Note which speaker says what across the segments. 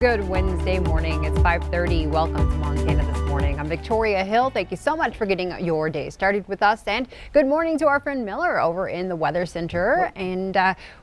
Speaker 1: Good Wednesday morning. It's 5:30. Welcome to Montana This Morning. I'm Victoria Hill. Thank you so much for getting your day started with us. And good morning to our friend Miller over in the Weather Center. And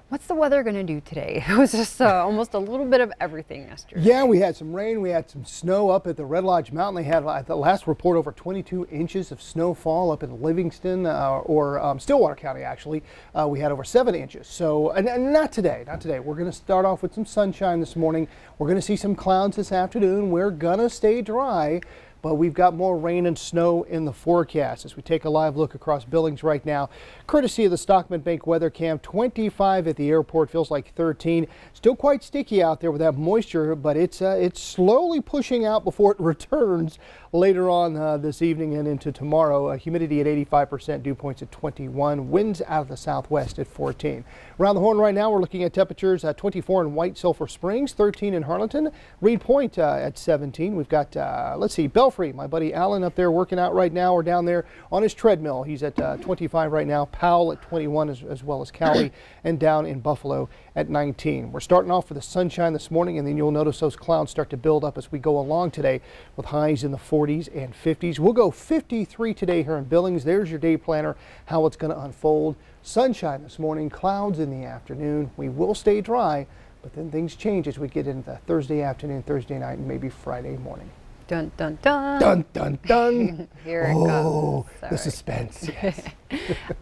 Speaker 1: what's the weather going to do today? It was just almost a little bit of everything yesterday.
Speaker 2: Yeah, we had some rain. We had some snow up at the Red Lodge Mountain. They had, at the last report, over 22 inches of snowfall up in Livingston or Stillwater County, actually. We had over 7 inches. So, and not today, not today. We're going to start off with some sunshine this morning. We're going to see some clouds this afternoon. We're going to stay dry, but we've got more rain and snow in the forecast as we take a live look across Billings right now. Courtesy of the Stockman Bank Weather Cam, 25 at the airport, feels like 13. Still quite sticky out there with that moisture, but it's slowly pushing out before it returns later on this evening and into tomorrow. Humidity at 85%, dew points at 21, winds out of the southwest at 14. Around the horn right now, we're looking at temperatures at 24 in White Sulphur Springs, 13 in Harlingen, Reed Point at 17. We've got, let's see, Belfry, my buddy Alan up there working out right now, or down there on his treadmill. He's at 25 right now. Powell at 21 as well as Cowley, and down in Buffalo at 19. We're starting off with the sunshine this morning, and then you'll notice those clouds start to build up as we go along today with highs in the 40s and 50s. We'll go 53 today here in Billings. There's your day planner, how it's going to unfold. Sunshine this morning, clouds in the afternoon. We will stay dry, but then things change as we get into Thursday afternoon, Thursday night, and maybe Friday morning.
Speaker 1: Dun, dun, dun.
Speaker 2: Dun, dun, dun.
Speaker 1: Here it comes.
Speaker 2: The suspense. Yes.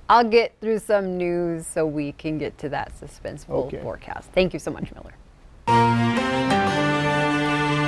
Speaker 1: I'll get through some news so we can get to that suspenseful forecast. Thank you so much, Miller.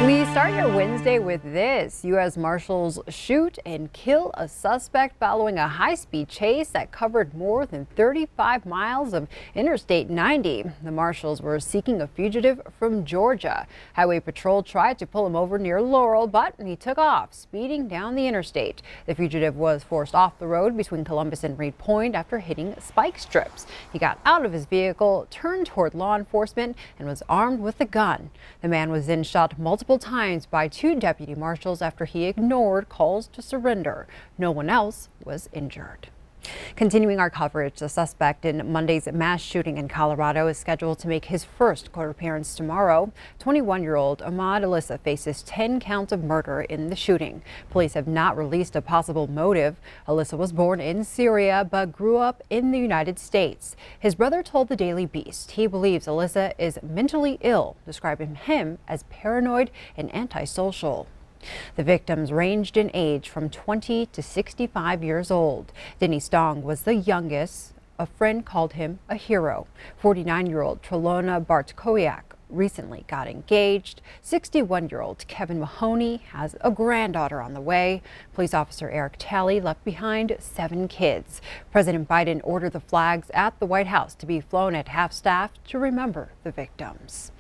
Speaker 1: We start your Wednesday with this. U.S. Marshals shoot and kill a suspect following a high-speed chase that covered more than 35 miles of Interstate 90. The Marshals were seeking a fugitive from Georgia. Highway Patrol tried to pull him over near Laurel, but he took off, speeding down the interstate. The fugitive was forced off the road between Columbus and Reed Point after hitting spike strips. He got out of his vehicle, turned toward law enforcement, and was armed with a gun. The man was then shot multiple times by 2 deputy marshals after he ignored calls to surrender. No one else was injured. Continuing our coverage, the suspect in Monday's mass shooting in Colorado is scheduled to make his first court appearance tomorrow. 21-year-old Ahmad Alyssa faces 10 counts of murder in the shooting. Police have not released a possible motive. Alyssa was born in Syria but grew up in the United States. His brother told the Daily Beast he believes Alyssa is mentally ill, describing him as paranoid and antisocial. The victims ranged in age from 20 to 65 years old. Denny Stong was the youngest. A friend called him a hero. 49-year-old Trelona Bartkowiak recently got engaged. 61-year-old Kevin Mahoney has a granddaughter on the way. Police officer Eric Talley left behind 7 kids. President Biden ordered the flags at the White House to be flown at half-staff to remember the victims.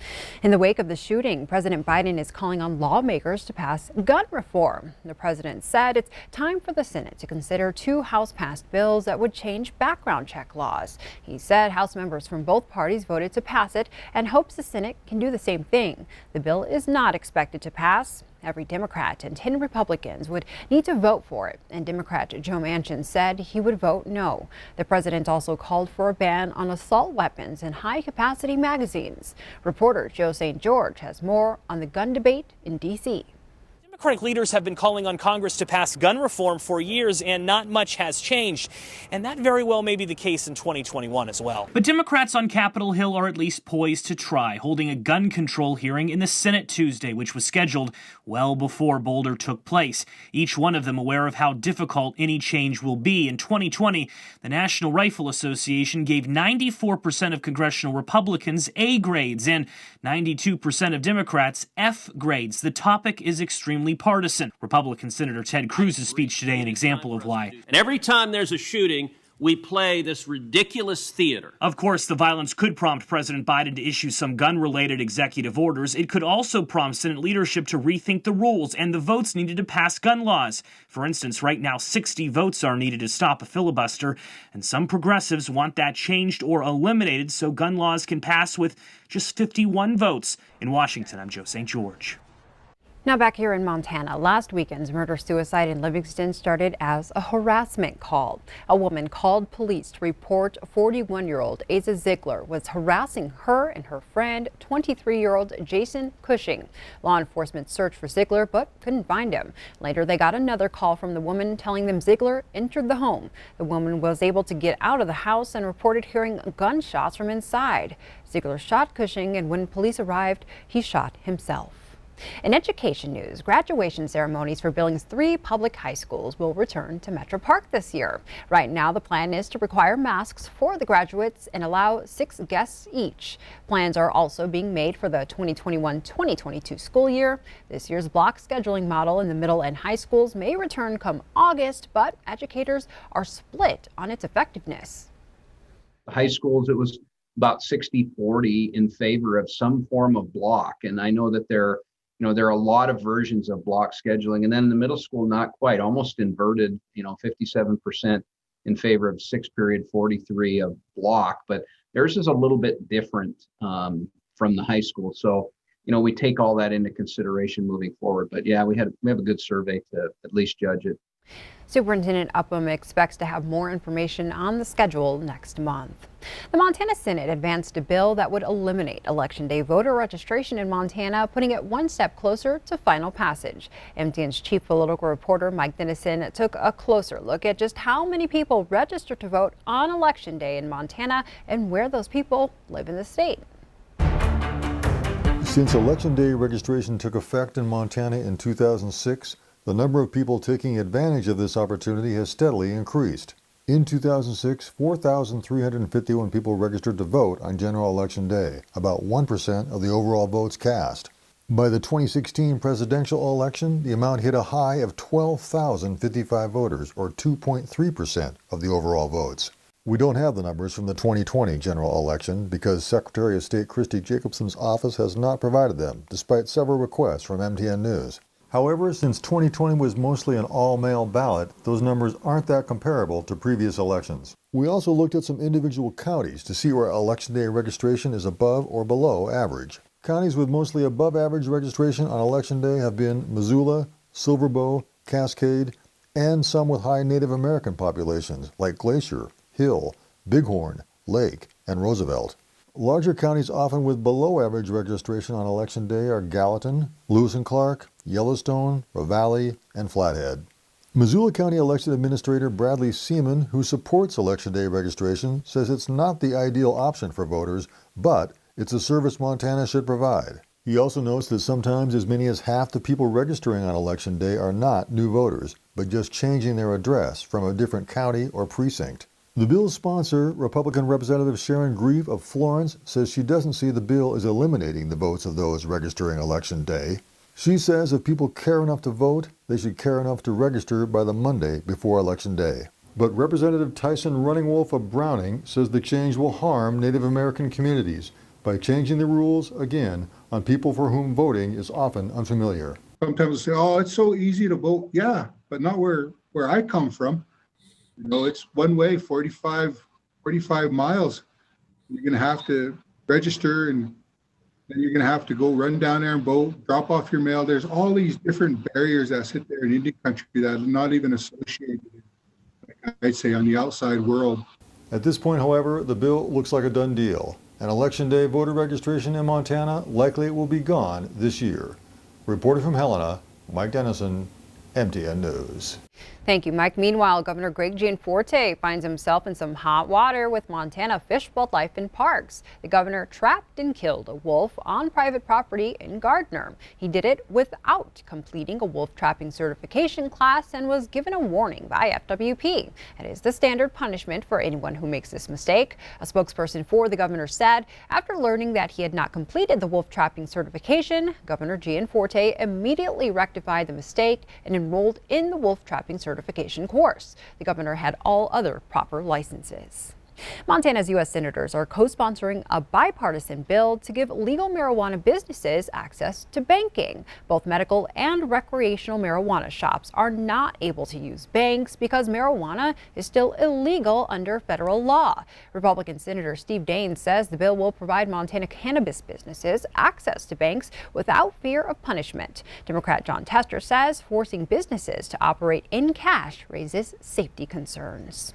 Speaker 1: In the wake of the shooting, President Biden is calling on lawmakers to pass gun reform. The president said it's time for the Senate to consider 2 House-passed bills that would change background check laws. He said House members from both parties voted to pass it and hopes the Senate can do the same thing. The bill is not expected to pass. Every Democrat and 10 Republicans would need to vote for it, and Democrat Joe Manchin said he would vote no. The president also called for a ban on assault weapons and high-capacity magazines. Reporter Joe St. George has more on the gun debate in D.C.
Speaker 3: Democratic leaders have been calling on Congress to pass gun reform for years, and not much has changed. And that very well may be the case in 2021 as well. But Democrats on Capitol Hill are at least poised to try, holding a gun control hearing in the Senate Tuesday, which was scheduled well before Boulder took place. Each one of them aware of how difficult any change will be. In 2020, the National Rifle Association gave 94% of congressional Republicans A grades and 92% of Democrats F grades. The topic is extremely partisan. Republican Senator Ted Cruz's speech today an example of why.
Speaker 4: And every time there's a shooting, we play this ridiculous theater.
Speaker 3: Of course, the violence could prompt President Biden to issue some gun-related executive orders. It could also prompt Senate leadership to rethink the rules and the votes needed to pass gun laws. For instance, right now 60 votes are needed to stop a filibuster, and some progressives want that changed or eliminated so gun laws can pass with just 51 votes. In Washington, I'm Joe St. George.
Speaker 1: Now back here in Montana, last weekend's murder-suicide in Livingston started as a harassment call. A woman called police to report 41-year-old Asa Ziegler was harassing her and her friend, 23-year-old Jason Cushing. Law enforcement searched for Ziegler but couldn't find him. Later, they got another call from the woman telling them Ziegler entered the home. The woman was able to get out of the house and reported hearing gunshots from inside. Ziegler shot Cushing, and when police arrived, he shot himself. In education news, graduation ceremonies for Billings' 3 public high schools will return to Metro Park this year. Right now, the plan is to require masks for the graduates and allow 6 guests each. Plans are also being made for the 2021-2022 school year. This year's block scheduling model in the middle and high schools may return come August, but educators are split on its effectiveness.
Speaker 5: High schools, it was about 60-40 in favor of some form of block. And I know that there are a lot of versions of block scheduling. And then in the middle school, not quite, almost inverted, 57% in favor of 6-period, 43 of block. But theirs is a little bit different from the high school. So, we take all that into consideration moving forward. But yeah, we have a good survey to at least judge it.
Speaker 1: Superintendent Upham expects to have more information on the schedule next month. The Montana Senate advanced a bill that would eliminate Election Day voter registration in Montana, putting it one step closer to final passage. MTN's chief political reporter Mike Dennison took a closer look at just how many people register to vote on Election Day in Montana and where those people live in the state.
Speaker 6: Since Election Day registration took effect in Montana in 2006, the number of people taking advantage of this opportunity has steadily increased. In 2006, 4,351 people registered to vote on General Election Day, about 1% of the overall votes cast. By the 2016 presidential election, the amount hit a high of 12,055 voters, or 2.3% of the overall votes. We don't have the numbers from the 2020 general election because Secretary of State Christy Jacobson's office has not provided them, despite several requests from MTN News. However, since 2020 was mostly an all-mail ballot, those numbers aren't that comparable to previous elections. We also looked at some individual counties to see where Election Day registration is above or below average. Counties with mostly above-average registration on Election Day have been Missoula, Silver Bow, Cascade, and some with high Native American populations like Glacier, Hill, Bighorn, Lake, and Roosevelt. Larger counties often with below-average registration on Election Day are Gallatin, Lewis and Clark, Yellowstone, Ravalli, and Flathead. Missoula County Election Administrator Bradley Seaman, who supports Election Day registration, says it's not the ideal option for voters, but it's a service Montana should provide. He also notes that sometimes as many as half the people registering on Election Day are not new voters, but just changing their address from a different county or precinct. The bill's sponsor, Republican Representative Sharon Grieve of Florence, says she doesn't see the bill as eliminating the votes of those registering Election Day. She says if people care enough to vote, they should care enough to register by the Monday before Election Day. But Representative Tyson Running Wolf of Browning says the change will harm Native American communities by changing the rules, again, on people for whom voting is often unfamiliar.
Speaker 7: Sometimes they say, oh, it's so easy to vote. Yeah, but not where I come from. It's one way, 45 miles. You're going to have to register, and then you're going to have to go run down there and vote, drop off your mail. There's all these different barriers that sit there in Indian country that are not even associated, like I'd say, on the outside world.
Speaker 6: At this point, however, the bill looks like a done deal. And Election Day voter registration in Montana likely will be gone this year. Reporting from Helena, Mike Dennison, MTN News.
Speaker 1: Thank you, Mike. Meanwhile, Governor Greg Gianforte finds himself in some hot water with Montana Fish, Wildlife, and Parks. The governor trapped and killed a wolf on private property in Gardner. He did it without completing a wolf trapping certification class and was given a warning by FWP. It is the standard punishment for anyone who makes this mistake. A spokesperson for the governor said after learning that he had not completed the wolf trapping certification, Governor Gianforte immediately rectified the mistake and enrolled in the wolf trapping certification course. The governor had all other proper licenses. Montana's U.S. senators are co-sponsoring a bipartisan bill to give legal marijuana businesses access to banking. Both medical and recreational marijuana shops are not able to use banks because marijuana is still illegal under federal law. Republican Senator Steve Daines says the bill will provide Montana cannabis businesses access to banks without fear of punishment. Democrat Jon Tester says forcing businesses to operate in cash raises safety concerns.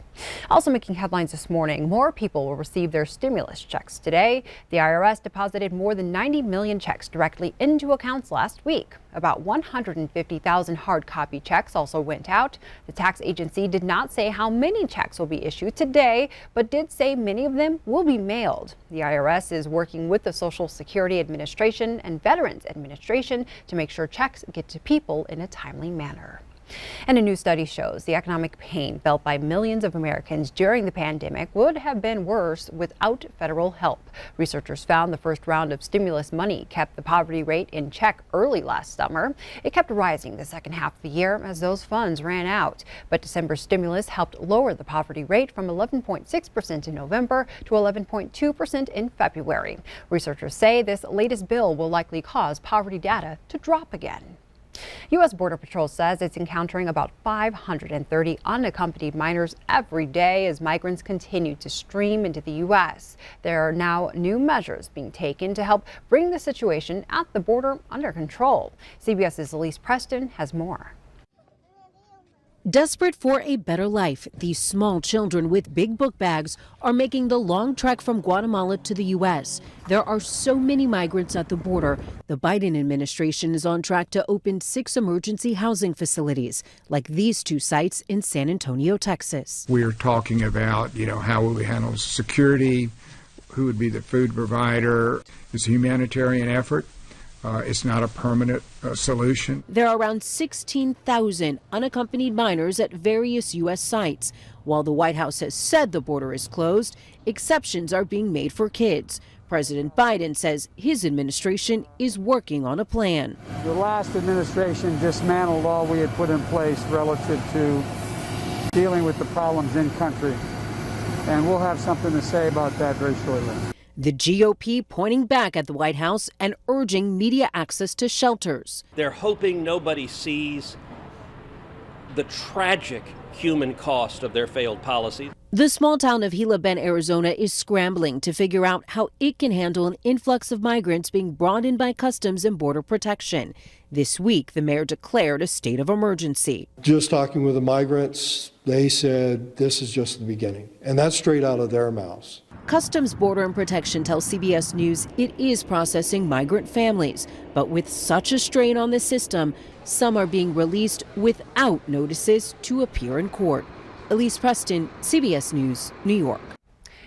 Speaker 1: Also making headlines this morning, more people will receive their stimulus checks today. The IRS deposited more than 90 million checks directly into accounts last week. About 150,000 hard copy checks also went out. The tax agency did not say how many checks will be issued today, but did say many of them will be mailed. The IRS is working with the Social Security Administration and Veterans Administration to make sure checks get to people in a timely manner. And a new study shows the economic pain felt by millions of Americans during the pandemic would have been worse without federal help. Researchers found the first round of stimulus money kept the poverty rate in check early last summer. It kept rising the second half of the year as those funds ran out. But December's stimulus helped lower the poverty rate from 11.6% in November to 11.2% in February. Researchers say this latest bill will likely cause poverty data to drop again. U.S. Border Patrol says it's encountering about 530 unaccompanied minors every day as migrants continue to stream into the U.S. There are now new measures being taken to help bring the situation at the border under control. CBS's Elise Preston has more.
Speaker 8: Desperate for a better life, these small children with big book bags are making the long trek from Guatemala to the U.S. There are so many migrants at the border. The Biden administration is on track to open 6 emergency housing facilities, like these 2 sites in San Antonio, Texas.
Speaker 9: We're talking about, how will we handle security, who would be the food provider. It's a humanitarian effort. It's not a permanent solution.
Speaker 8: There are around 16,000 unaccompanied minors at various U.S. sites. While the White House has said the border is closed, exceptions are being made for kids. President Biden says his administration is working on a plan.
Speaker 10: The last administration dismantled all we had put in place relative to dealing with the problems in country. And we'll have something to say about that very shortly.
Speaker 8: The GOP pointing back at the White House and urging media access to shelters.
Speaker 4: They're hoping nobody sees the tragic human cost of their failed policies.
Speaker 8: The small town of Gila Bend, Arizona is scrambling to figure out how it can handle an influx of migrants being brought in by Customs and Border Protection. This week, the mayor declared a state of emergency.
Speaker 11: Just talking with the migrants, they said this is just the beginning, and that's straight out of their mouths.
Speaker 8: Customs, Border and Protection tells CBS News it is processing migrant families, but with such a strain on the system, some are being released without notices to appear in court. Elise Preston, CBS News, New York.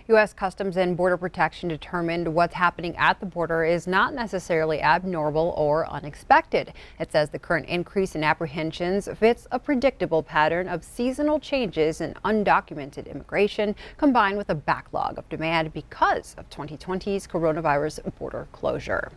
Speaker 1: U.S. Customs and Border Protection determined what's happening at the border is not necessarily abnormal or unexpected. It says the current increase in apprehensions fits a predictable pattern of seasonal changes in undocumented immigration combined with a backlog of demand because of 2020's coronavirus border closure.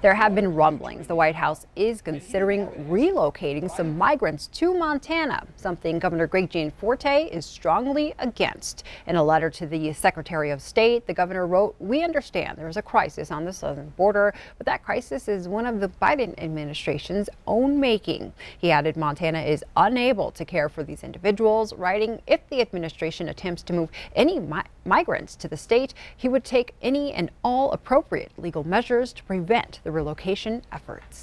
Speaker 1: There have been rumblings the White House is considering relocating some migrants to Montana, something Governor Gianforte is strongly against. In a letter to the Secretary of State, the governor wrote, "We understand there is a crisis on the southern border, but that crisis is one of the Biden administration's own making." He added Montana is unable to care for these individuals, writing, "If the administration attempts to move any migrants to the state, he would take any and all appropriate legal measures to prevent the relocation efforts."